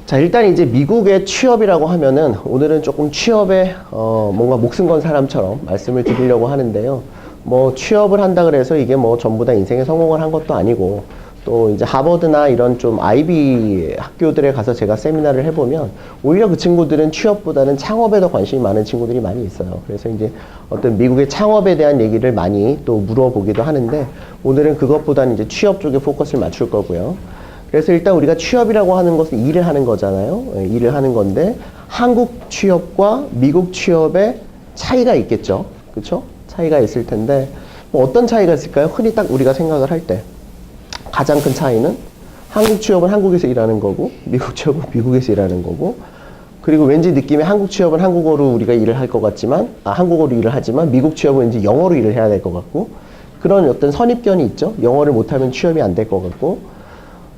자, 일단 이제 미국의 취업이라고 하면은 오늘은 조금 취업에 뭔가 목숨 건 사람처럼 말씀을 드리려고 하는데요. 뭐 취업을 한다 그래서 이게 뭐 전부 다 인생에 성공을 한 것도 아니고, 또 이제 하버드나 이런 좀 아이비 학교들에 가서 제가 세미나를 해보면 오히려 그 친구들은 취업보다는 창업에 더 관심이 많은 친구들이 많이 있어요. 그래서 이제 어떤 미국의 창업에 대한 얘기를 많이 또 물어보기도 하는데, 오늘은 그것보다는 이제 취업 쪽에 포커스를 맞출 거고요. 그래서 일단 우리가 취업이라고 하는 것은 일을 하는 거잖아요. 일을 하는 건데, 한국 취업과 미국 취업의 차이가 있겠죠. 그렇죠? 차이가 있을 텐데, 뭐 어떤 차이가 있을까요? 흔히 딱 우리가 생각을 할 때 가장 큰 차이는 한국 취업은 한국에서 일하는 거고, 미국 취업은 미국에서 일하는 거고, 그리고 왠지 느낌에 한국 취업은 한국어로 우리가 일을 할 것 같지만, 한국어로 일을 하지만 미국 취업은 왠지 영어로 일을 해야 될 것 같고, 그런 어떤 선입견이 있죠. 영어를 못하면 취업이 안 될 것 같고,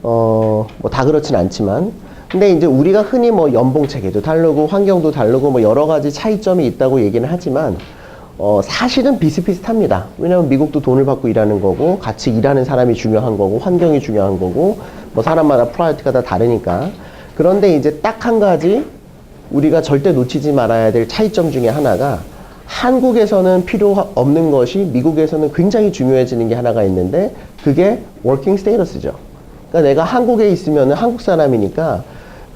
뭐 다 그렇진 않지만, 근데 이제 우리가 흔히 뭐 연봉 체계도 다르고 환경도 다르고 뭐 여러 가지 차이점이 있다고 얘기는 하지만, 사실은 비슷비슷합니다. 왜냐면 미국도 돈을 받고 일하는 거고, 같이 일하는 사람이 중요한 거고, 환경이 중요한 거고, 뭐 사람마다 프라이어티가 다 다르니까. 그런데 이제 딱 한 가지 우리가 절대 놓치지 말아야 될 차이점 중에 하나가, 한국에서는 필요 없는 것이 미국에서는 굉장히 중요해지는 게 하나가 있는데, 그게 working status죠. 그러니까 내가 한국에 있으면 한국 사람이니까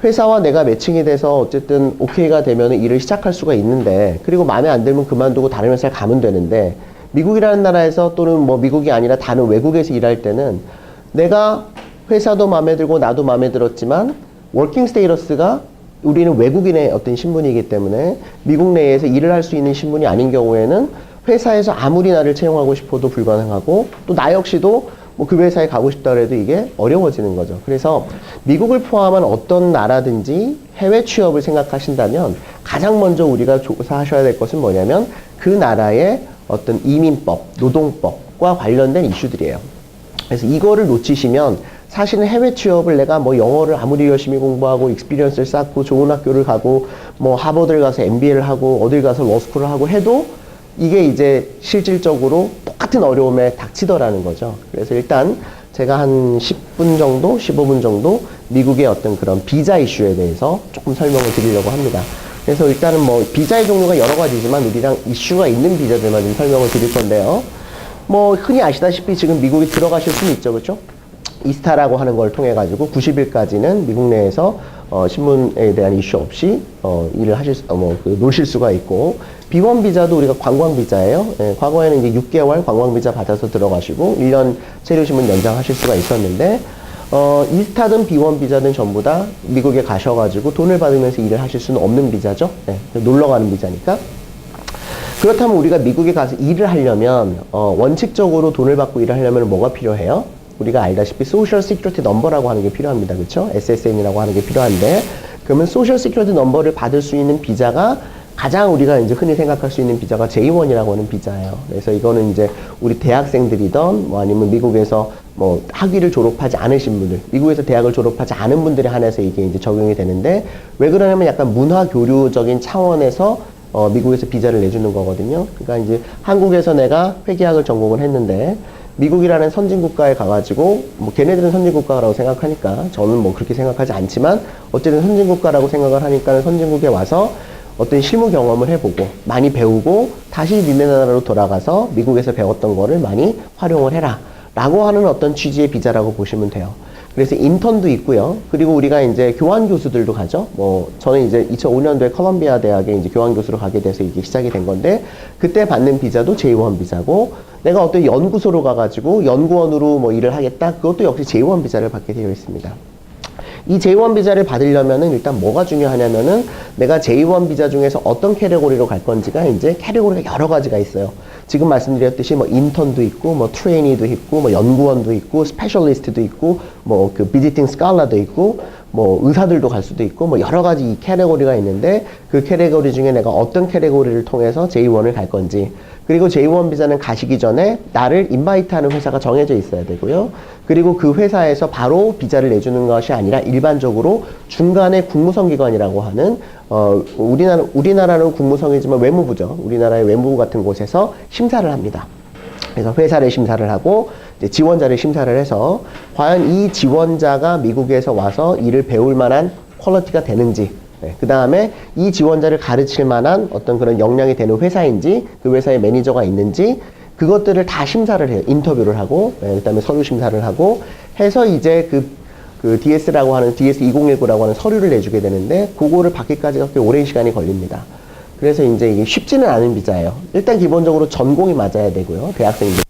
회사와 내가 매칭이 돼서 어쨌든 오케이가 되면 일을 시작할 수가 있는데, 그리고 마음에 안 들면 그만두고 다른 회사에 가면 되는데, 미국이라는 나라에서 또는 뭐 미국이 아니라 다른 외국에서 일할 때는 내가 회사도 마음에 들고 나도 마음에 들었지만 워킹 스테이터스가 우리는 외국인의 어떤 신분이기 때문에 미국 내에서 일을 할 수 있는 신분이 아닌 경우에는 회사에서 아무리 나를 채용하고 싶어도 불가능하고, 또 나 역시도 뭐 그 회사에 가고 싶다 그래도 이게 어려워지는 거죠. 그래서 미국을 포함한 어떤 나라든지 해외 취업을 생각하신다면 가장 먼저 우리가 조사하셔야 될 것은 뭐냐면, 그 나라의 어떤 이민법, 노동법과 관련된 이슈들이에요. 그래서 이거를 놓치시면 사실은 해외 취업을 내가 뭐 영어를 아무리 열심히 공부하고 익스피리언스를 쌓고 좋은 학교를 가고 뭐 하버드를 가서 MBA를 하고 어딜 가서 로스쿨을 하고 해도 이게 이제 실질적으로 똑같은 어려움에 닥치더라는 거죠. 그래서 일단 제가 한 10분 정도, 15분 정도 미국의 어떤 그런 비자 이슈에 대해서 조금 설명을 드리려고 합니다. 그래서 일단은 뭐 비자의 종류가 여러 가지지만 우리랑 이슈가 있는 비자들만 좀 설명을 드릴 건데요. 뭐 흔히 아시다시피 지금 미국에 들어가실 수는 있죠. 그렇죠? 이스타라고 하는 걸 통해 가지고 90일까지는 미국 내에서 신문에 대한 이슈 없이 일을 하실 노실 수가 있고, B1 비자도 우리가 관광 비자예요. 과거에는 이제 6개월 관광 비자 받아서 들어가시고 1년 체류시면 연장하실 수가 있었는데, 이스타든 B1 비자든 전부 다 미국에 가셔가지고 돈을 받으면서 일을 하실 수는 없는 비자죠. 놀러 가는 비자니까. 그렇다면 우리가 미국에 가서 일을 하려면 원칙적으로 돈을 받고 일을 하려면 뭐가 필요해요? 우리가 알다시피 소셜 시큐리티 넘버라고 하는 게 필요합니다. 그렇죠? SSN이라고 하는 게 필요한데, 그러면 소셜 시큐리티 넘버를 받을 수 있는 비자가 가장 우리가 이제 흔히 생각할 수 있는 비자가 J1이라고 하는 비자예요. 그래서 이거는 이제 우리 대학생들이던 뭐 아니면 미국에서 뭐 학위를 졸업하지 않으신 분들, 미국에서 대학을 졸업하지 않은 분들에 한해서 이게 이제 적용이 되는데, 왜 그러냐면 약간 문화 교류적인 차원에서 미국에서 비자를 내주는 거거든요. 그러니까 이제 한국에서 내가 회계학을 전공을 했는데 미국이라는 선진국가에 가가지고, 뭐 걔네들은 선진국가라고 생각하니까 저는 뭐 그렇게 생각하지 않지만 어쨌든 선진국가라고 생각을 하니까 선진국에 와서 어떤 실무 경험을 해보고 많이 배우고 다시 니네 나라로 돌아가서 미국에서 배웠던 거를 많이 활용을 해라 라고 하는 어떤 취지의 비자라고 보시면 돼요. 그래서 인턴도 있고요. 그리고 우리가 이제 교환 교수들도 가죠. 뭐 저는 이제 2005년도에 컬럼비아 대학에 이제 교환 교수로 가게 돼서 이게 시작이 된 건데, 그때 받는 비자도 J1 비자고, 내가 어떤 연구소로 가가지고 연구원으로 뭐 일을 하겠다, 그것도 역시 J1 비자를 받게 되어 있습니다. 이 J1 비자를 받으려면은 일단 뭐가 중요하냐면은, 내가 J1 비자 중에서 어떤 캐테고리로 갈 건지가 이제 캐테고리가 여러 가지가 있어요. 지금 말씀드렸듯이 뭐 인턴도 있고, 뭐 트레이니도 있고, 뭐 연구원도 있고, 스페셜리스트도 있고, 뭐 그 비지팅 스칼라도 있고, 뭐 의사들도 갈 수도 있고, 뭐 여러 가지 이 캐테고리가 있는데, 그 캐테고리 중에 내가 어떤 캐테고리를 통해서 J1을 갈 건지, 그리고 J1 비자는 가시기 전에 나를 인바이트하는 회사가 정해져 있어야 되고요. 그리고 그 회사에서 바로 비자를 내주는 것이 아니라 일반적으로 중간에 국무성기관이라고 하는, 우리나라는 국무성이지만 외무부죠. 우리나라의 외무부 같은 곳에서 심사를 합니다. 그래서 회사를 심사를 하고 이제 지원자를 심사를 해서 과연 이 지원자가 미국에서 와서 일을 배울 만한 퀄리티가 되는지, 그 다음에 이 지원자를 가르칠 만한 어떤 그런 역량이 되는 회사인지, 그 회사에 매니저가 있는지, 그것들을 다 심사를 해요. 인터뷰를 하고, 그 다음에 서류 심사를 하고, 해서 이제 그 DS라고 하는, DS2019라고 하는 서류를 내주게 되는데, 그거를 받기까지가 꽤 오랜 시간이 걸립니다. 그래서 이제 이게 쉽지는 않은 비자예요. 일단 기본적으로 전공이 맞아야 되고요. 대학생들.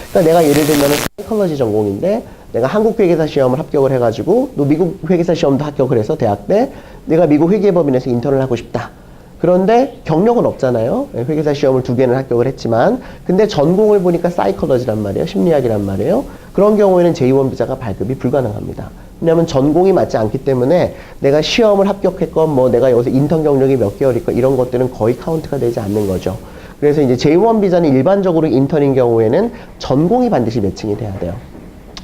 그러니까 내가 예를 들면 사이콜러지 전공인데, 내가 한국 회계사 시험을 합격을 해가지고, 또 미국 회계사 시험도 합격을 해서 대학 때, 내가 미국 회계법인에서 인턴을 하고 싶다. 그런데 경력은 없잖아요. 회계사 시험을 2개는 합격을 했지만, 근데 전공을 보니까 사이콜러지란 말이에요. 심리학이란 말이에요. 그런 경우에는 J1 비자가 발급이 불가능합니다. 왜냐하면 전공이 맞지 않기 때문에 내가 시험을 합격했건 뭐 내가 여기서 인턴 경력이 몇 개월이건 이런 것들은 거의 카운트가 되지 않는 거죠. 그래서 이제 J1 비자는 일반적으로 인턴인 경우에는 전공이 반드시 매칭이 돼야 돼요.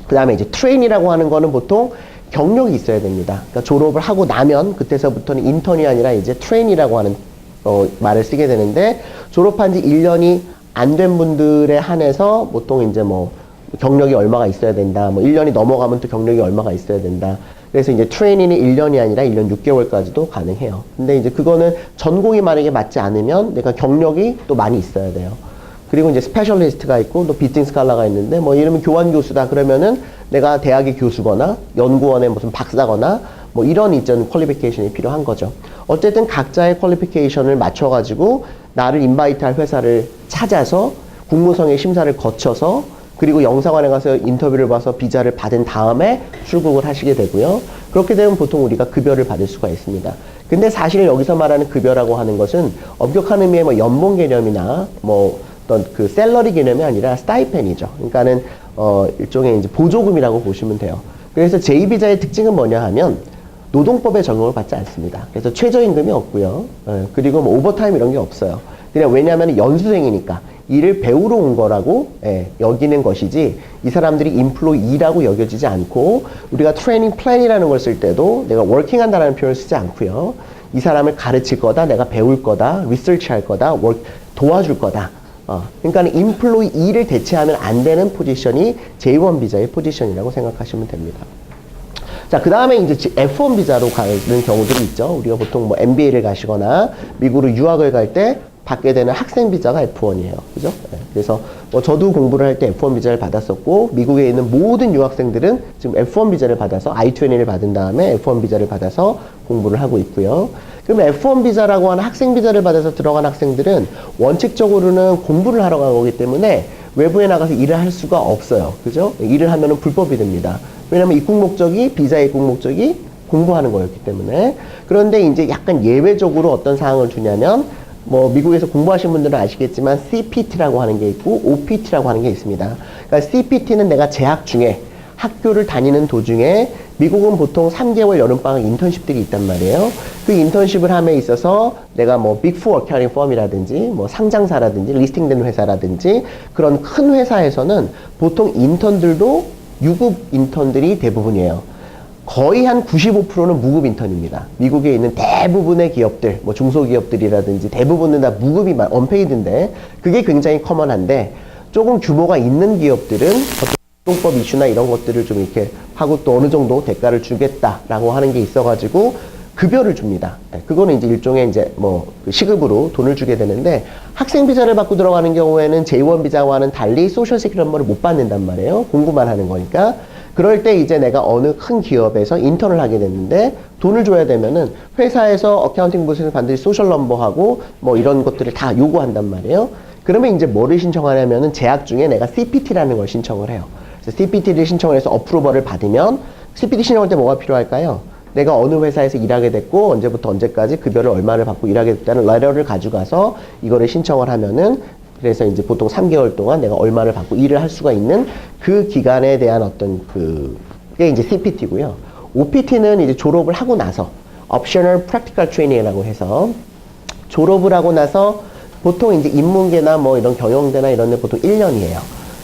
그 다음에 이제 트레인이라고 하는 거는 보통 경력이 있어야 됩니다. 그러니까 졸업을 하고 나면 그때서부터는 인턴이 아니라 이제 트레인이라고 하는 말을 쓰게 되는데, 졸업한 지 1년이 안 된 분들에 한해서 보통 이제 뭐 경력이 얼마가 있어야 된다. 뭐 1년이 넘어가면 또 경력이 얼마가 있어야 된다. 그래서 이제 트레이닝이 1년이 아니라 1년 6개월까지도 가능해요. 근데 이제 그거는 전공이 만약에 맞지 않으면 내가 경력이 또 많이 있어야 돼요. 그리고 이제 스페셜리스트가 있고 또 비팅 스칼라가 있는데, 뭐 이러면 교환 교수다 그러면은 내가 대학의 교수거나 연구원의 무슨 박사거나 뭐 이런 이전 퀄리피케이션이 필요한 거죠. 어쨌든 각자의 퀄리피케이션을 맞춰가지고 나를 인바이트할 회사를 찾아서 국무성의 심사를 거쳐서, 그리고 영사관에 가서 인터뷰를 봐서 비자를 받은 다음에 출국을 하시게 되고요. 그렇게 되면 보통 우리가 급여를 받을 수가 있습니다. 근데 사실 여기서 말하는 급여라고 하는 것은 엄격한 의미의 뭐 연봉 개념이나 뭐 어떤 그 셀러리 개념이 아니라 스타이펜이죠. 그러니까는 일종의 이제 보조금이라고 보시면 돼요. 그래서 J비자의 특징은 뭐냐 하면 노동법에 적용을 받지 않습니다. 그래서 최저임금이 없고요. 그리고 뭐 오버타임 이런 게 없어요. 그냥 왜냐하면 연수생이니까 일을 배우러 온 거라고 여기는 것이지, 이 사람들이 인플로이라고 여겨지지 않고, 우리가 트레이닝 플랜이라는 걸 쓸 때도 내가 워킹한다라는 표현을 쓰지 않고요. 이 사람을 가르칠 거다, 내가 배울 거다, 리서치할 거다, 도와줄 거다. 그러니까 인플로이를 대체하면 안 되는 포지션이 J1 비자의 포지션이라고 생각하시면 됩니다. 자, 그 다음에 이제 F1 비자로 가는 경우들이 있죠. 우리가 보통 뭐 MBA를 가시거나 미국으로 유학을 갈 때 받게 되는 학생 비자가 F1이에요. 그죠? 그래서 뭐 저도 공부를 할 때 F1 비자를 받았었고, 미국에 있는 모든 유학생들은 지금 F1 비자를 받아서 I-20를 받은 다음에 F1 비자를 받아서 공부를 하고 있고요. 그럼 F1 비자라고 하는 학생 비자를 받아서 들어간 학생들은 원칙적으로는 공부를 하러 간 거기 때문에 외부에 나가서 일을 할 수가 없어요. 그죠? 일을 하면은 불법이 됩니다. 왜냐면 입국 목적이, 비자의 입국 목적이 공부하는 거였기 때문에. 그런데 이제 약간 예외적으로 어떤 사항을 주냐면, 뭐 미국에서 공부하신 분들은 아시겠지만 CPT라고 하는 게 있고 OPT라고 하는 게 있습니다. 그러니까 CPT는 내가 재학 중에, 학교를 다니는 도중에, 미국은 보통 3개월 여름방학 인턴십들이 있단 말이에요. 그 인턴십을 함에 있어서 내가 뭐 빅4 어카운팅 펌이라든지 뭐 상장사라든지 리스팅된 회사라든지 그런 큰 회사에서는 보통 인턴들도 유급 인턴들이 대부분이에요. 거의 한 95%는 무급 인턴입니다. 미국에 있는 대부분의 기업들, 뭐 중소기업들이라든지 대부분은 다 무급이 언페이드인데, 그게 굉장히 커먼한데, 조금 규모가 있는 기업들은 어떤 노동법 이슈나 이런 것들을 좀 이렇게 하고 또 어느 정도 대가를 주겠다라고 하는 게 있어가지고 급여를 줍니다. 그거는 이제 일종의 이제 뭐 시급으로 돈을 주게 되는데, 학생 비자를 받고 들어가는 경우에는 J1 비자와는 달리 소셜 세큐리티 넘버를 못 받는단 말이에요. 공부만 하는 거니까. 그럴 때 이제 내가 어느 큰 기업에서 인턴을 하게 됐는데 돈을 줘야 되면은 회사에서 어카운팅 부서에서 반드시 소셜 넘버하고 뭐 이런 것들을 다 요구한단 말이에요. 그러면 이제 뭐를 신청하냐면은 재학 중에 내가 CPT라는 걸 신청을 해요. 그래서 CPT를 신청을 해서 어프로벌을 받으면, CPT 신청할 때 뭐가 필요할까요? 내가 어느 회사에서 일하게 됐고 언제부터 언제까지 급여를 얼마를 받고 일하게 됐다는 레터를 가져가서 이거를 신청을 하면은, 그래서 이제 보통 3개월 동안 내가 얼마를 받고 일을 할 수가 있는 그 기간에 대한 어떤 그게 이제 CPT고요. OPT는 이제 졸업을 하고 나서 Optional Practical Training이라고 해서 졸업을 하고 나서 보통 이제 인문계나 뭐 이런 경영대나 이런 데 보통 1년이에요.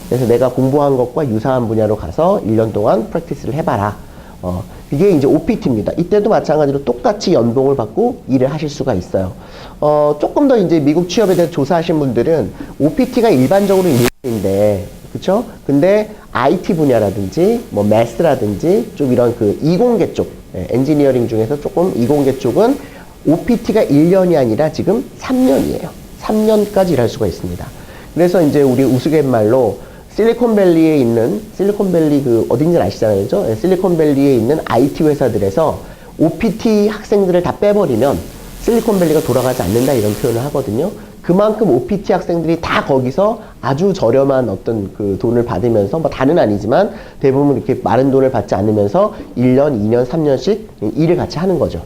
그래서 내가 공부한 것과 유사한 분야로 가서 1년 동안 프랙티스를 해봐라. 이게 이제 OPT입니다. 이때도 마찬가지로 똑같이 연봉을 받고 일을 하실 수가 있어요. 조금 더 이제 미국 취업에 대해서 조사하신 분들은 OPT가 일반적으로 1년인데 그쵸? 근데 IT 분야라든지, 뭐, 매스라든지, 좀 이런 그 이공계 쪽, 엔지니어링 중에서 조금 이공계 쪽은 OPT가 1년이 아니라 지금 3년이에요. 3년까지 일할 수가 있습니다. 그래서 이제 우리 우스갯말로 실리콘밸리에 있는, 실리콘밸리 그 어딘지 아시잖아요. 그죠? 실리콘밸리에 있는 IT 회사들에서 OPT 학생들을 다 빼버리면 실리콘밸리가 돌아가지 않는다 이런 표현을 하거든요. 그만큼 OPT 학생들이 다 거기서 아주 저렴한 어떤 그 돈을 받으면서, 뭐 다는 아니지만 대부분 이렇게 많은 돈을 받지 않으면서 1년, 2년, 3년씩 일을 같이 하는 거죠.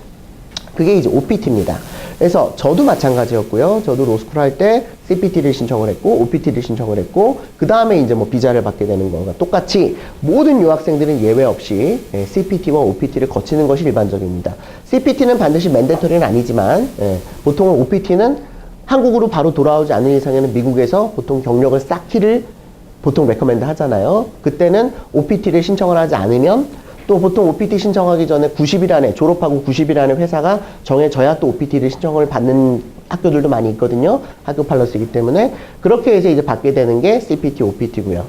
그게 이제 OPT입니다. 그래서 저도 마찬가지였고요. 저도 로스쿨 할 때 CPT를 신청을 했고, OPT를 신청을 했고, 그 다음에 이제 뭐 비자를 받게 되는 거가 똑같이 모든 유학생들은 예외 없이 CPT와 OPT를 거치는 것이 일반적입니다. CPT는 반드시 맨데터리는 아니지만, 보통은 OPT는 한국으로 바로 돌아오지 않는 이상에는 미국에서 보통 경력을 쌓기를 보통 레커멘드 하잖아요. 그때는 OPT를 신청을 하지 않으면 또 보통 OPT 신청하기 전에 90일 안에 졸업하고 90일 안에 회사가 정해져야 또 OPT를 신청을 받는 학교들도 많이 있거든요. 학교 팔러스이기 때문에 그렇게 해서 이제 받게 되는 게 CPT, OPT고요.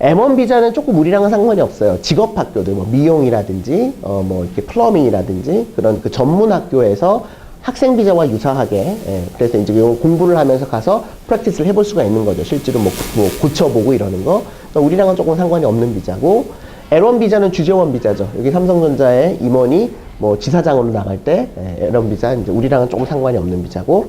M1 비자는 조금 우리랑은 상관이 없어요. 직업 학교들, 뭐 미용이라든지, 뭐 이렇게 플러밍이라든지 그런 그 전문 학교에서 학생 비자와 유사하게, 그래서 이제 공부를 하면서 가서 프랙티스를 해볼 수가 있는 거죠. 실제로 뭐 고쳐보고 이러는 거. 그러니까 우리랑은 조금 상관이 없는 비자고, L1 비자는 주재원 비자죠. 여기 삼성전자의 임원이 뭐 지사장으로 나갈 때, L1 비자, 이제 우리랑은 조금 상관이 없는 비자고.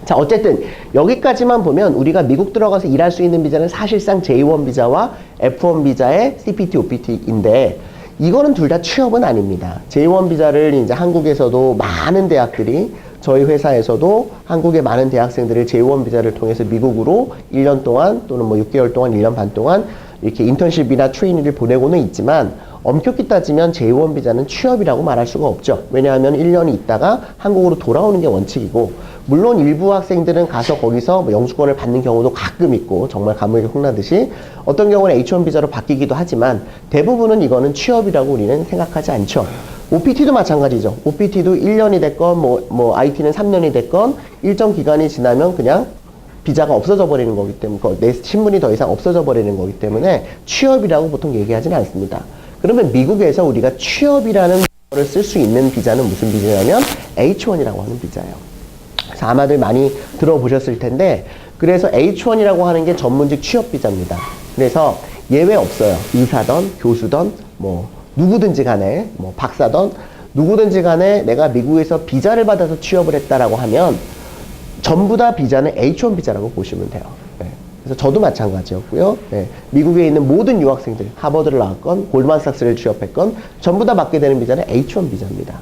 자, 어쨌든 여기까지만 보면 우리가 미국 들어가서 일할 수 있는 비자는 사실상 J1 비자와 F1 비자의 CPT, OPT인데, 이거는 둘 다 취업은 아닙니다. J1 비자를 이제 한국에서도 많은 대학들이 저희 회사에서도 한국의 많은 대학생들을 J1 비자를 통해서 미국으로 1년 동안 또는 뭐 6개월 동안, 1년 반 동안 이렇게 인턴십이나 트레이닝을 보내고는 있지만 엄격히 따지면 J1 비자는 취업이라고 말할 수가 없죠. 왜냐하면 1년이 있다가 한국으로 돌아오는 게 원칙이고, 물론 일부 학생들은 가서 거기서 뭐 영주권을 받는 경우도 가끔 있고 정말 감옥에 혼나듯이 어떤 경우는 H1 비자로 바뀌기도 하지만 대부분은 이거는 취업이라고 우리는 생각하지 않죠. OPT도 마찬가지죠. OPT도 1년이 됐건 뭐 IT는 3년이 됐건 일정 기간이 지나면 그냥 비자가 없어져 버리는 거기 때문에 내 신분이 더 이상 없어져 버리는 거기 때문에 취업이라고 보통 얘기하지는 않습니다. 그러면 미국에서 우리가 취업이라는 걸 쓸 수 있는 비자는 무슨 비자냐면 H1이라고 하는 비자예요. 그래서 아마들 많이 들어보셨을 텐데, 그래서 H1이라고 하는 게 전문직 취업 비자입니다. 그래서 예외 없어요. 의사든 교수든 뭐 누구든지 간에 뭐 박사든 누구든지 간에 내가 미국에서 비자를 받아서 취업을 했다라고 하면 전부 다 비자는 H1 비자라고 보시면 돼요. 그래서 저도 마찬가지였고요. 미국에 있는 모든 유학생들, 하버드를 나왔건 골드만삭스를 취업했건 전부 다 받게 되는 비자는 H1 비자입니다.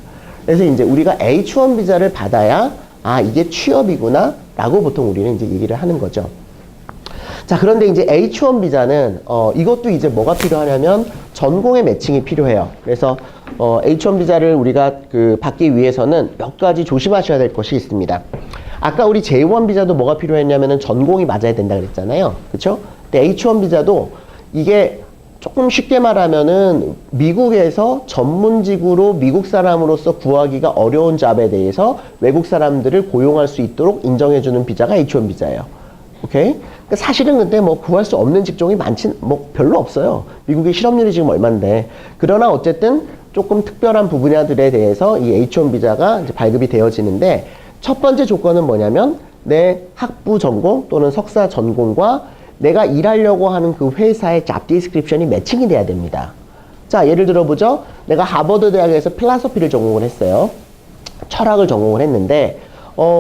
그래서 이제 우리가 H1 비자를 받아야 아, 이게 취업이구나 라고 보통 우리는 이제 얘기를 하는 거죠. 자, 그런데 이제 H1 비자는 이것도 이제 뭐가 필요하냐면 전공의 매칭이 필요해요. 그래서 H1 비자를 우리가 받기 위해서는 몇 가지 조심하셔야 될 것이 있습니다. 아까 우리 J1 비자도 뭐가 필요했냐면은 전공이 맞아야 된다 그랬잖아요. 그렇죠? 근데 H1 비자도 이게 조금 쉽게 말하면은 미국에서 전문직으로 미국 사람으로서 구하기가 어려운 잡에 대해서 외국 사람들을 고용할 수 있도록 인정해주는 비자가 H1 비자예요. 오케이? 그러니까 사실은 근데 뭐 구할 수 없는 직종이 뭐 별로 없어요. 미국의 실업률이 지금 얼만데. 그러나 어쨌든 조금 특별한 분야들에 대해서 이 H1 비자가 이제 발급이 되어지는데, 첫 번째 조건은 뭐냐면 내 학부 전공 또는 석사 전공과 내가 일하려고 하는 그 회사의 잡 디스크립션이 매칭이 돼야 됩니다. 자, 예를 들어보죠. 내가 하버드 대학에서 필라소피를 전공을 했어요. 철학을 전공을 했는데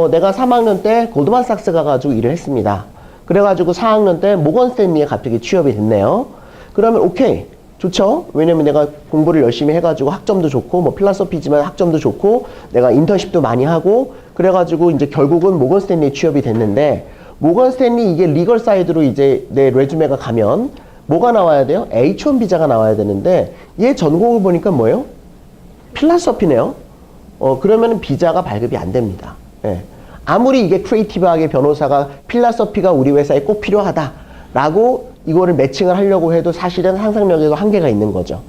내가 3학년 때 골드만삭스 가가지고 일을 했습니다. 그래가지고 4학년 때 모건 스탠리에 갑자기 취업이 됐네요. 그러면 오케이, 좋죠? 왜냐면 내가 공부를 열심히 해가지고 학점도 좋고 뭐 필라소피지만 학점도 좋고 내가 인턴십도 많이 하고 그래가지고 이제 결국은 모건 스탠리에 취업이 됐는데, 모건 스탠리 이게 리걸 사이드로 이제 내 레주메가 가면 뭐가 나와야 돼요? H1 비자가 나와야 되는데 얘 전공을 보니까 뭐예요? 필라소피네요. 그러면은 비자가 발급이 안 됩니다. 예. 아무리 이게 크리에이티브하게 변호사가 필라소피가 우리 회사에 꼭 필요하다라고 이거를 매칭을 하려고 해도 사실은 상상력에도 한계가 있는 거죠.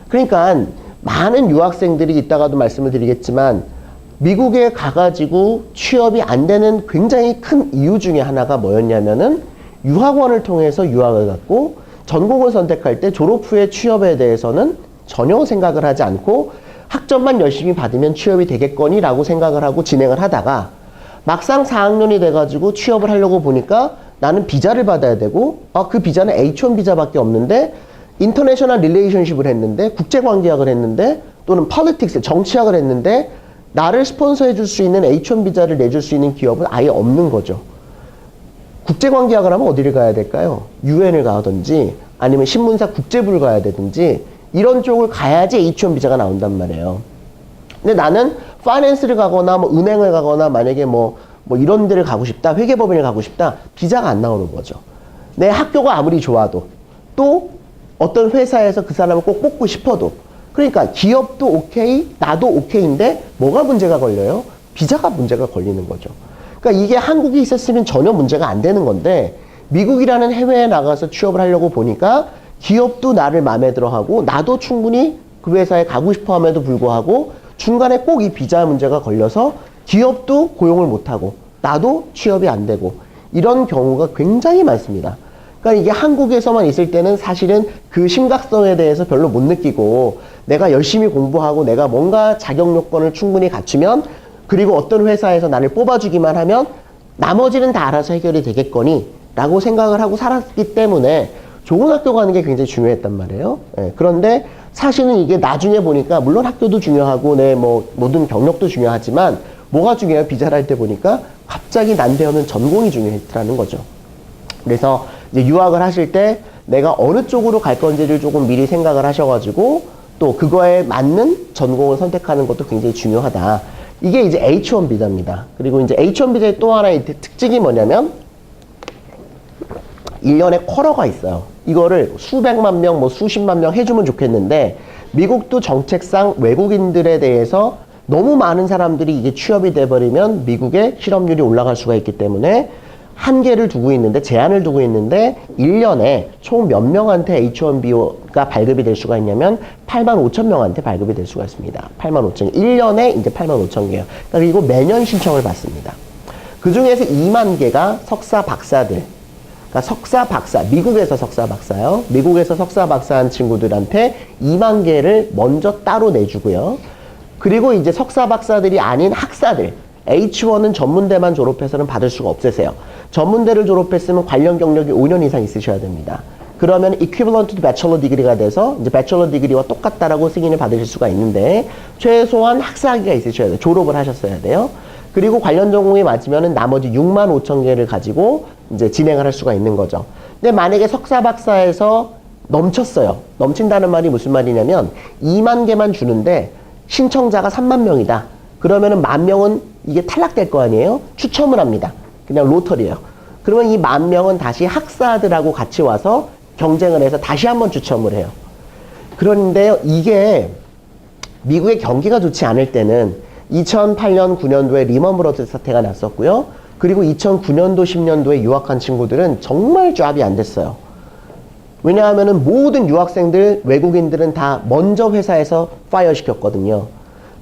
그러니까 많은 유학생들이 이따가도 말씀을 드리겠지만 미국에 가가지고 취업이 안 되는 굉장히 큰 이유 중에 하나가 뭐였냐면은 유학원을 통해서 유학을 갔고 전공을 선택할 때 졸업 후에 취업에 대해서는 전혀 생각을 하지 않고 학점만 열심히 받으면 취업이 되겠거니 라고 생각을 하고 진행을 하다가 막상 4학년이 돼가지고 취업을 하려고 보니까 나는 비자를 받아야 되고 그 비자는 H1 비자밖에 없는데 인터내셔널 릴레이션십을 했는데 국제관계학을 했는데 또는 폴리틱스 정치학을 했는데 나를 스폰서해 줄 수 있는 H1 비자를 내줄 수 있는 기업은 아예 없는 거죠. 국제관계학을 하면 어디를 가야 될까요? UN을 가든지 아니면 신문사 국제부를 가야 되든지 이런 쪽을 가야지 H1 비자가 나온단 말이에요. 근데 나는 파이낸스를 가거나 뭐 은행을 가거나 만약에 뭐 이런 데를 가고 싶다, 회계법인을 가고 싶다, 비자가 안 나오는 거죠. 내 학교가 아무리 좋아도 또 어떤 회사에서 그 사람을 꼭 뽑고 싶어도 그러니까 기업도 오케이, 나도 오케이인데 뭐가 문제가 걸려요? 비자가 문제가 걸리는 거죠. 그러니까 이게 한국에 있었으면 전혀 문제가 안 되는 건데 미국이라는 해외에 나가서 취업을 하려고 보니까 기업도 나를 마음에 들어 하고 나도 충분히 그 회사에 가고 싶어 함에도 불구하고 중간에 꼭 이 비자 문제가 걸려서 기업도 고용을 못하고 나도 취업이 안 되고 이런 경우가 굉장히 많습니다. 그러니까 이게 한국에서만 있을 때는 사실은 그 심각성에 대해서 별로 못 느끼고 내가 열심히 공부하고 내가 뭔가 자격 요건을 충분히 갖추면 그리고 어떤 회사에서 나를 뽑아주기만 하면 나머지는 다 알아서 해결이 되겠거니 라고 생각을 하고 살았기 때문에 좋은 학교 가는 게 굉장히 중요했단 말이에요. 그런데 사실은 이게 나중에 보니까 물론 학교도 중요하고 내 모든 경력도 중요하지만 뭐가 중요해요? 비자를 할 때 보니까 갑자기 난데없는 전공이 중요했더라는 거죠. 그래서 이제 유학을 하실 때 내가 어느 쪽으로 갈 건지를 조금 미리 생각을 하셔가지고 또 그거에 맞는 전공을 선택하는 것도 굉장히 중요하다. 이게 이제 H1 비자입니다. 그리고 이제 H1 비자의 또 하나의 특징이 뭐냐면 1년에 쿼터가 있어요. 이거를 수백만 명, 수십만 명 해주면 좋겠는데 미국도 정책상 외국인들에 대해서 너무 많은 사람들이 이게 취업이 돼버리면 미국의 실업률이 올라갈 수가 있기 때문에 한계를 두고 있는데 제한을 두고 있는데 1년에 총 몇 명한테 H1B가 발급이 될 수가 있냐면 8만 5천 명한테 발급이 될 수가 있습니다. 8만 5천 개. 1년에 이제 8만 5천 개요. 그리고 매년 신청을 받습니다. 그 중에서 2만 개가 석사 박사들. 그러니까 석사 박사, 미국에서 석사 박사요. 미국에서 석사 박사한 친구들한테 2만 개를 먼저 따로 내주고요. 그리고 이제 석사 박사들이 아닌 학사들. H1은 전문대만 졸업해서는 받을 수가 없으세요. 전문대를 졸업했으면 관련 경력이 5년 이상 있으셔야 됩니다. 그러면 equivalent to bachelor degree가 돼서 이제 bachelor degree와 똑같다라고 승인을 받으실 수가 있는데 최소한 학사학위가 있으셔야 돼요. 졸업을 하셨어야 돼요. 그리고 관련 전공이 맞으면은 나머지 6만 5천 개를 가지고 이제 진행을 할 수가 있는 거죠. 근데 만약에 석사 박사에서 넘쳤어요. 넘친다는 말이 무슨 말이냐면 2만 개만 주는데 신청자가 3만 명이다. 그러면은 10,000명은 이게 탈락될 거 아니에요? 추첨을 합니다. 그냥 로터리예요. 그러면 이 10,000명은 다시 학사들하고 같이 와서 경쟁을 해서 다시 한번 추첨을 해요. 그런데요, 이게 미국의 경기가 좋지 않을 때는 2008년, 9년도에 리먼 브러더스 사태가 났었고요. 그리고 2009년도, 10년도에 유학한 친구들은 정말 잡이 안 됐어요. 왜냐하면은 모든 유학생들, 외국인들은 다 먼저 회사에서 파이어 시켰거든요.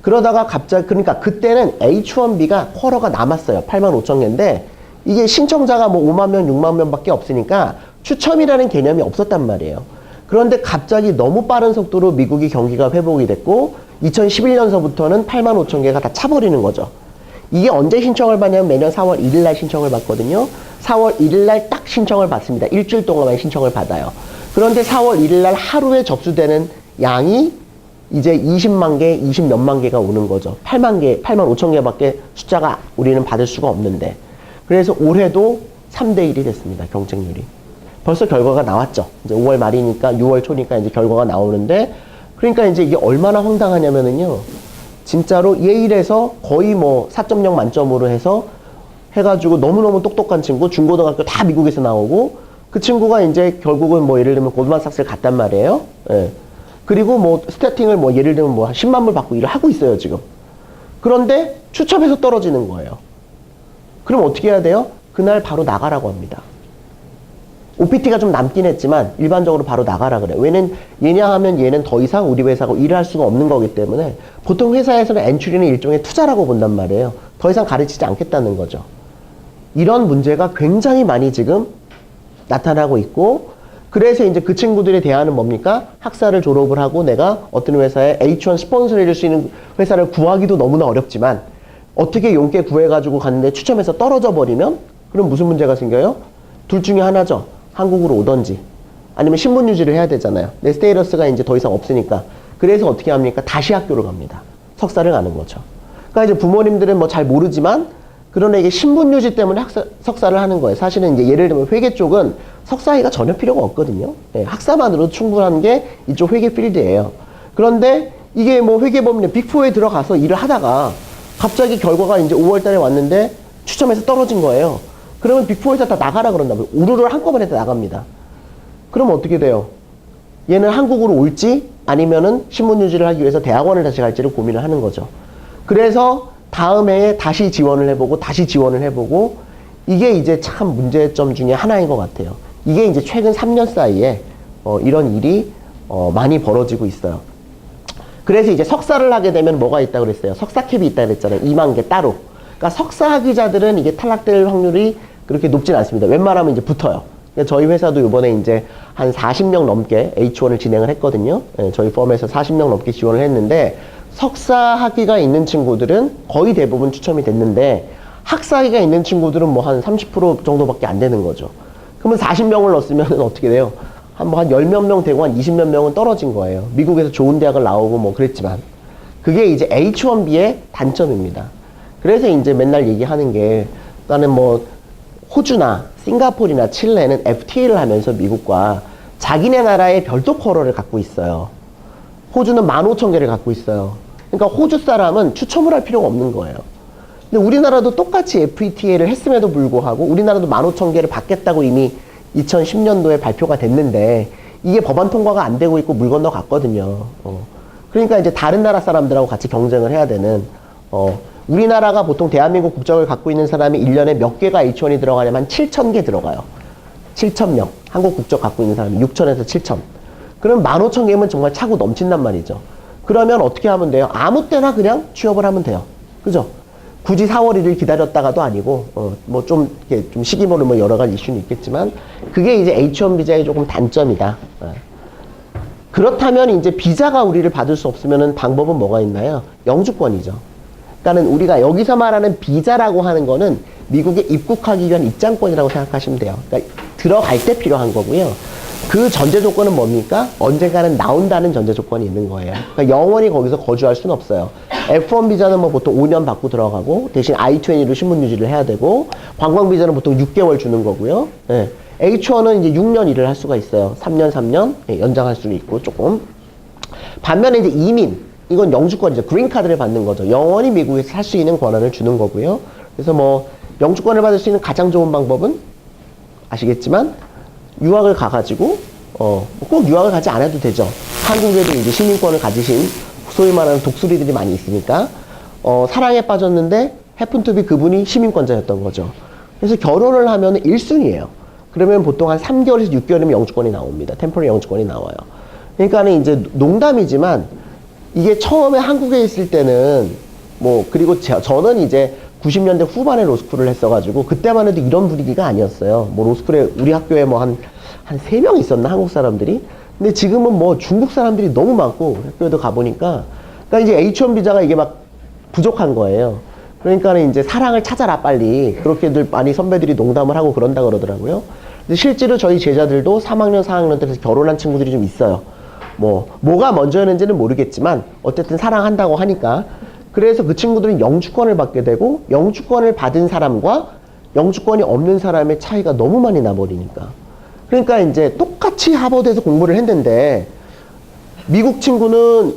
그러다가 갑자기, 그러니까 그때는 H1B가 쿼터가 남았어요. 8만 5천 개인데, 이게 신청자가 뭐 5만 명, 6만 명밖에 없으니까 추첨이라는 개념이 없었단 말이에요. 그런데 갑자기 너무 빠른 속도로 미국이 경기가 회복이 됐고, 2011년서부터는 8만 5천 개가 다 차버리는 거죠. 이게 언제 신청을 받냐면 매년 4월 1일 날 신청을 받거든요. 4월 1일 날 딱 신청을 받습니다. 일주일 동안만 신청을 받아요. 그런데 4월 1일 날 하루에 접수되는 양이 이제 20만 개, 20 몇만 개가 오는 거죠. 8만 개, 8만 5천 개밖에 숫자가 우리는 받을 수가 없는데. 그래서 올해도 3대 1이 됐습니다. 경쟁률이. 벌써 결과가 나왔죠. 이제 5월 말이니까 6월 초니까 이제 결과가 나오는데, 그러니까 이제 이게 얼마나 황당하냐면은요. 진짜로 예일에서 거의 뭐 4.0 만점으로 해서 해가지고 너무너무 똑똑한 친구, 중고등학교 다 미국에서 나오고, 그 친구가 이제 결국은 뭐 예를 들면 골드만삭스를 갔단 말이에요. 예. 그리고 뭐 스태팅을 뭐 예를 들면 뭐 10만 불 받고 일을 하고 있어요, 지금. 그런데 추첨해서 떨어지는 거예요. 그럼 어떻게 해야 돼요? 그날 바로 나가라고 합니다. OPT가 좀 남긴 했지만 일반적으로 바로 나가라 그래요. 왜냐하면 얘는 더 이상 우리 회사가 일을 할 수가 없는 거기 때문에 보통 회사에서는 엔츄리는 일종의 투자라고 본단 말이에요. 더 이상 가르치지 않겠다는 거죠. 이런 문제가 굉장히 많이 지금 나타나고 있고, 그래서 이제 그 친구들의 대안은 뭡니까? 학사를 졸업을 하고 내가 어떤 회사에 H1 스폰서를 해줄 수 있는 회사를 구하기도 너무나 어렵지만 어떻게 용케 구해가지고 갔는데 추첨해서 떨어져 버리면 그럼 무슨 문제가 생겨요? 둘 중에 하나죠. 한국으로 오던지 아니면 신분 유지를 해야 되잖아요. 내 스테이러스가 이제 더 이상 없으니까. 그래서 어떻게 합니까? 다시 학교를 갑니다. 석사를 가는 거죠. 그러니까 이제 부모님들은 뭐 잘 모르지만 그러나 이게 신분 유지 때문에 석사를 하는 거예요. 사실은 이제 예를 들면 회계 쪽은 석사학위가 전혀 필요가 없거든요. 예, 학사만으로도 충분한 게 이쪽 회계 필드예요. 그런데 이게 뭐 회계법인 빅4에 들어가서 일을 하다가 갑자기 결과가 이제 5월 달에 왔는데 추첨해서 떨어진 거예요. 그러면 빅4에서 다 나가라 그런다고요. 우르르 한꺼번에 다 나갑니다. 그러면 어떻게 돼요? 얘는 한국으로 올지 아니면은 신분 유지를 하기 위해서 대학원을 다시 갈지를 고민을 하는 거죠. 그래서 다음 해에 다시 지원을 해보고 다시 지원을 해보고 이게 이제 참 문제점 중에 하나인 것 같아요. 이게 이제 최근 3년 사이에 이런 일이 많이 벌어지고 있어요. 그래서 이제 석사를 하게 되면 뭐가 있다고 그랬어요? 석사캡이 있다고 그랬잖아요. 2만 개 따로. 그러니까 석사 학위자들은 이게 탈락될 확률이 그렇게 높진 않습니다. 웬만하면 이제 붙어요. 저희 회사도 이번에 이제 한 40명 넘게 H1을 진행을 했거든요. 저희 펌에서 40명 넘게 지원을 했는데 석사 학위가 있는 친구들은 거의 대부분 추첨이 됐는데 학사 학위가 있는 친구들은 뭐 한 30% 정도밖에 안 되는 거죠. 그러면 40명을 넣었으면 어떻게 돼요? 한 10몇 명 되고 한 20몇 명은 떨어진 거예요. 미국에서 좋은 대학을 나오고 뭐 그랬지만. 그게 이제 H1B의 단점입니다. 그래서 이제 맨날 얘기하는 게, 나는 뭐, 호주나 싱가포르나 칠레는 FTA를 하면서 미국과 자기네 나라의 별도 쿼러를 갖고 있어요. 호주는 15,000개를 갖고 있어요. 그러니까 호주 사람은 추첨을 할 필요가 없는 거예요. 근데 우리나라도 똑같이 FTA를 했음에도 불구하고 우리나라도 15,000개를 받겠다고 이미 2010년도에 발표가 됐는데 이게 법안 통과가 안 되고 있고 물 건너 갔거든요. 그러니까 이제 다른 나라 사람들하고 같이 경쟁을 해야 되는, 우리나라가 보통 대한민국 국적을 갖고 있는 사람이 1년에 몇 개가 H1이 들어가냐면 7,000개 들어가요. 7,000명. 한국 국적 갖고 있는 사람이 6,000에서 7,000. 그럼 15,000개면 정말 차고 넘친단 말이죠. 그러면 어떻게 하면 돼요? 아무 때나 그냥 취업을 하면 돼요. 그죠? 굳이 4월 1일 기다렸다가도 아니고, 뭐 좀 시기모를 뭐 여러 가지 이슈는 있겠지만, 그게 이제 H1 비자의 조금 단점이다. 그렇다면 이제 비자가 우리를 받을 수 없으면은 방법은 뭐가 있나요? 영주권이죠. 그러니까는 우리가 여기서 말하는 비자라고 하는 거는 미국에 입국하기 위한 입장권이라고 생각하시면 돼요. 그러니까 들어갈 때 필요한 거고요. 그 전제 조건은 뭡니까? 언젠가는 나온다는 전제 조건이 있는 거예요. 그러니까 영원히 거기서 거주할 수는 없어요. F1 비자는 뭐 보통 5년 받고 들어가고 대신 I-20로 신분 유지를 해야 되고, 관광 비자는 보통 6개월 주는 거고요. 예. H1은 이제 6년 일을 할 수가 있어요. 3년 예, 연장할 수는 있고 조금. 반면에 이제 이민, 이건 영주권이죠. 그린카드를 받는 거죠. 영원히 미국에서 살 수 있는 권한을 주는 거고요. 그래서 뭐 영주권을 받을 수 있는 가장 좋은 방법은 아시겠지만 유학을 가가지고 꼭 유학을 가지 않아도 되죠. 한국에도 이제 시민권을 가지신 소위 말하는 독수리들이 많이 있으니까 사랑에 빠졌는데 해픈투비 그분이 시민권자였던 거죠. 그래서 결혼을 하면 1순위예요. 그러면 보통 한 3개월에서 6개월이면 영주권이 나옵니다. 템포리 영주권이 나와요. 그러니까는 이제 농담이지만 이게 처음에 한국에 있을 때는 뭐, 그리고 저는 이제 90년대 후반에 로스쿨을 했어가지고 그때만 해도 이런 분위기가 아니었어요. 뭐 로스쿨에 우리 학교에 뭐 한 3명 있었나 한국 사람들이. 근데 지금은 뭐 중국 사람들이 너무 많고 학교에도 가보니까, 그러니까 이제 H1 비자가 이게 막 부족한 거예요. 그러니까는 이제 사랑을 찾아라 빨리, 그렇게들 많이 선배들이 농담을 하고 그런다 그러더라고요. 근데 실제로 저희 제자들도 3학년 4학년 때에서 결혼한 친구들이 좀 있어요. 뭐가 먼저였는지는 모르겠지만 어쨌든 사랑한다고 하니까. 그래서 그 친구들은 영주권을 받게 되고, 영주권을 받은 사람과 영주권이 없는 사람의 차이가 너무 많이 나버리니까. 그러니까 이제 똑같이 하버드에서 공부를 했는데 미국 친구는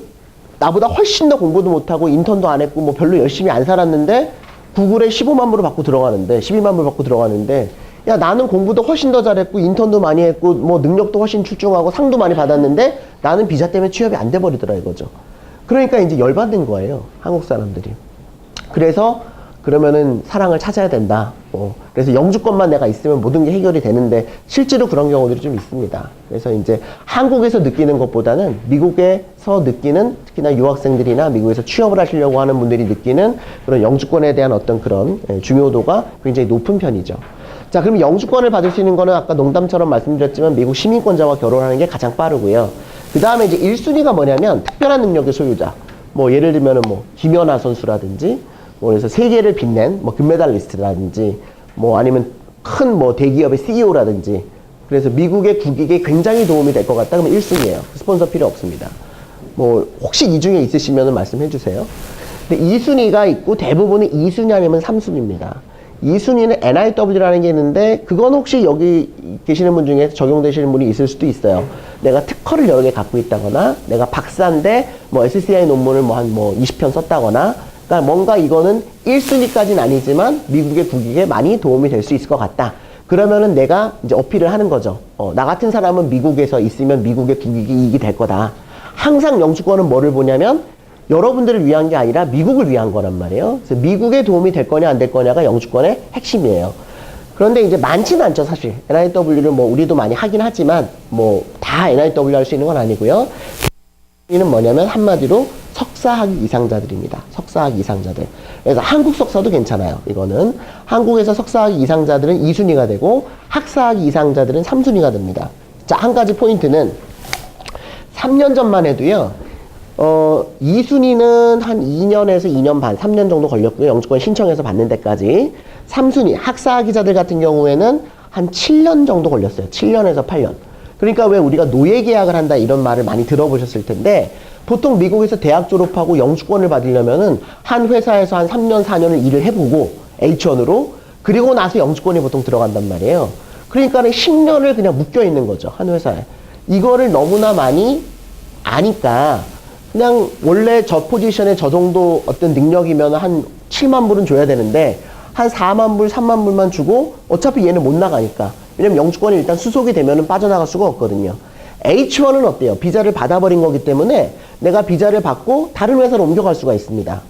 나보다 훨씬 더 공부도 못하고 인턴도 안 했고 뭐 별로 열심히 안 살았는데 구글에 15만 불을 받고 들어가는데, 12만 불 받고 들어가는데, 야 나는 공부도 훨씬 더 잘했고 인턴도 많이 했고 뭐 능력도 훨씬 출중하고 상도 많이 받았는데 나는 비자 때문에 취업이 안 돼버리더라 이거죠. 그러니까 이제 열받는 거예요, 한국 사람들이. 그래서 그러면은 사랑을 찾아야 된다. 그래서 영주권만 내가 있으면 모든 게 해결이 되는데 실제로 그런 경우들이 좀 있습니다. 그래서 이제 한국에서 느끼는 것보다는 미국에서 느끼는, 특히나 유학생들이나 미국에서 취업을 하시려고 하는 분들이 느끼는 그런 영주권에 대한 어떤 그런 중요도가 굉장히 높은 편이죠. 자, 그럼 영주권을 받을 수 있는 거는 아까 농담처럼 말씀드렸지만 미국 시민권자와 결혼하는 게 가장 빠르고요. 그 다음에 이제 1순위가 뭐냐면 특별한 능력의 소유자. 뭐 예를 들면은 뭐 김연아 선수라든지 뭐 그래서 세계를 빛낸 뭐 금메달리스트라든지 뭐 아니면 큰 뭐 대기업의 CEO라든지 그래서 미국의 국익에 굉장히 도움이 될 것 같다 그러면 1순위예요. 스폰서 필요 없습니다. 뭐 혹시 이 중에 있으시면 말씀해 주세요. 근데 2순위가 있고 대부분은 2순위 아니면 3순위입니다. 2순위는 NIW라는 게 있는데 그건 혹시 여기 계시는 분 중에 적용되시는 분이 있을 수도 있어요. 내가 특허를 여러 개 갖고 있다거나 내가 박사인데 뭐 SCI 논문을 뭐 한 뭐 20편 썼다거나 그러니까 뭔가 이거는 1순위까지는 아니지만 미국의 국익에 많이 도움이 될 수 있을 것 같다. 그러면은 내가 이제 어필을 하는 거죠. 나 같은 사람은 미국에서 있으면 미국의 국익이 이익이 될 거다. 항상 영주권은 뭐를 보냐면 여러분들을 위한 게 아니라 미국을 위한 거란 말이에요. 그래서 미국에 도움이 될 거냐 안 될 거냐가 영주권의 핵심이에요. 그런데 이제 많지는 않죠, 사실. NIW를 뭐 우리도 많이 하긴 하지만 뭐 다 NIW 할 수 있는 건 아니고요. 이는 뭐냐면 한마디로 석사학위 이상자들입니다. 석사학위 이상자들. 그래서 한국 석사도 괜찮아요. 이거는 한국에서 석사학위 이상자들은 2순위가 되고 학사학위 이상자들은 3순위가 됩니다. 자, 한 가지 포인트는 3년 전만 해도요. 2순위는 한 2년에서 2년 반, 3년 정도 걸렸고요. 영주권 신청해서 받는 데까지. 3순위 학사학위자들 같은 경우에는 한 7년 정도 걸렸어요. 7년에서 8년. 그러니까 왜 우리가 노예 계약을 한다 이런 말을 많이 들어보셨을 텐데 보통 미국에서 대학 졸업하고 영주권을 받으려면은 한 회사에서 한 3년, 4년을 일을 해보고 H1으로 그리고 나서 영주권이 보통 들어간단 말이에요. 그러니까는 10년을 그냥 묶여 있는 거죠. 한 회사에. 이거를 너무나 많이 아니까 그냥 원래 저 포지션에 저 정도 어떤 능력이면 한 7만 불은 줘야 되는데 한 4만 불, 3만 불만 주고 어차피 얘는 못 나가니까. 왜냐면 영주권이 일단 수속이 되면은 빠져나갈 수가 없거든요. H1은 어때요? 비자를 받아버린 거기 때문에 내가 비자를 받고 다른 회사로 옮겨갈 수가 있습니다.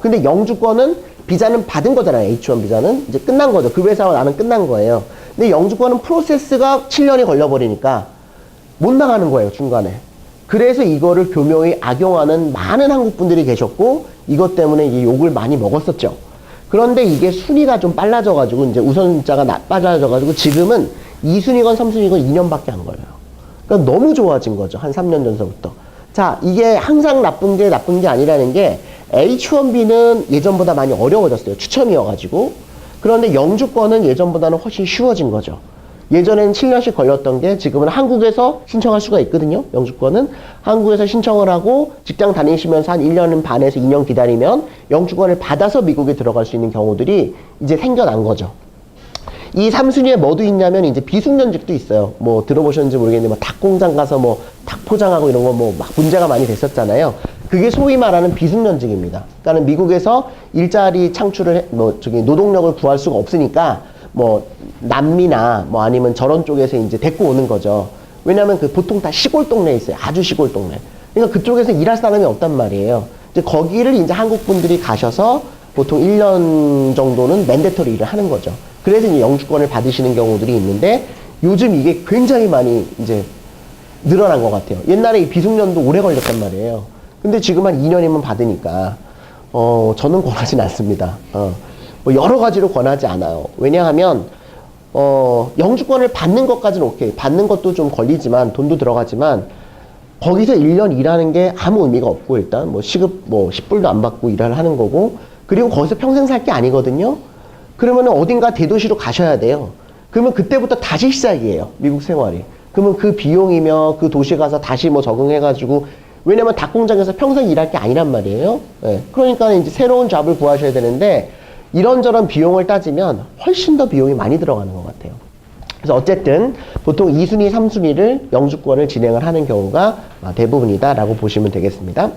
근데 영주권은 비자는 받은 거잖아요. H1 비자는. 이제 끝난 거죠. 그 회사와 나는 끝난 거예요. 근데 영주권은 프로세스가 7년이 걸려버리니까 못 나가는 거예요. 중간에. 그래서 이거를 교묘히 악용하는 많은 한국 분들이 계셨고 이것 때문에 이 욕을 많이 먹었었죠. 그런데 이게 순위가 좀 빨라져가지고 이제 우선자가 빨라져가지고 지금은 2순위건 3순위건 2년밖에 안 걸려요. 그러니까 너무 좋아진 거죠. 한 3년 전서부터. 자, 이게 항상 나쁜 게 아니라는 게 H1B는 예전보다 많이 어려워졌어요. 추첨이어가지고. 그런데 영주권은 예전보다는 훨씬 쉬워진 거죠. 예전에는 7년씩 걸렸던 게 지금은 한국에서 신청할 수가 있거든요. 영주권은 한국에서 신청을 하고 직장 다니시면서 한 1년 반에서 2년 기다리면 영주권을 받아서 미국에 들어갈 수 있는 경우들이 이제 생겨난 거죠. 이 3순위에 뭐도 있냐면 이제 비숙련직도 있어요. 뭐 들어보셨는지 모르겠는데 뭐 닭공장 가서 뭐 닭 포장하고 이런 거 뭐 막 문제가 많이 됐었잖아요. 그게 소위 말하는 비숙련직입니다. 그러니까 미국에서 일자리 창출을 노동력을 구할 수가 없으니까 뭐 남미나 뭐 아니면 저런 쪽에서 이제 데리고 오는 거죠. 왜냐하면 그 보통 다 시골 동네에 있어요. 아주 시골 동네. 그러니까 그쪽에서 일할 사람이 없단 말이에요. 이제 거기를 이제 한국 분들이 가셔서 보통 1년 정도는 맨데터리 일을 하는 거죠. 그래서 이제 영주권을 받으시는 경우들이 있는데 요즘 이게 굉장히 많이 이제 늘어난 것 같아요. 옛날에 이 비숙련도 오래 걸렸단 말이에요. 근데 지금 한 2년이면 받으니까 저는 권하진 않습니다. 뭐 여러 가지로 권하지 않아요. 왜냐하면 영주권을 받는 것까지는 오케이. 받는 것도 좀 걸리지만 돈도 들어가지만 거기서 1년 일하는 게 아무 의미가 없고 일단 뭐 시급 뭐 10불도 안 받고 일을 하는 거고 그리고 거기서 평생 살 게 아니거든요. 그러면 어딘가 대도시로 가셔야 돼요. 그러면 그때부터 다시 시작이에요. 미국 생활이. 그러면 그 비용이며 그 도시에 가서 다시 뭐 적응해가지고 왜냐면 닭공장에서 평생 일할 게 아니란 말이에요. 네. 그러니까 이제 새로운 잡을 구하셔야 되는데 이런저런 비용을 따지면 훨씬 더 비용이 많이 들어가는 것 같아요. 그래서 어쨌든 보통 2순위, 3순위를 영주권을 진행을 하는 경우가 대부분이다라고 보시면 되겠습니다.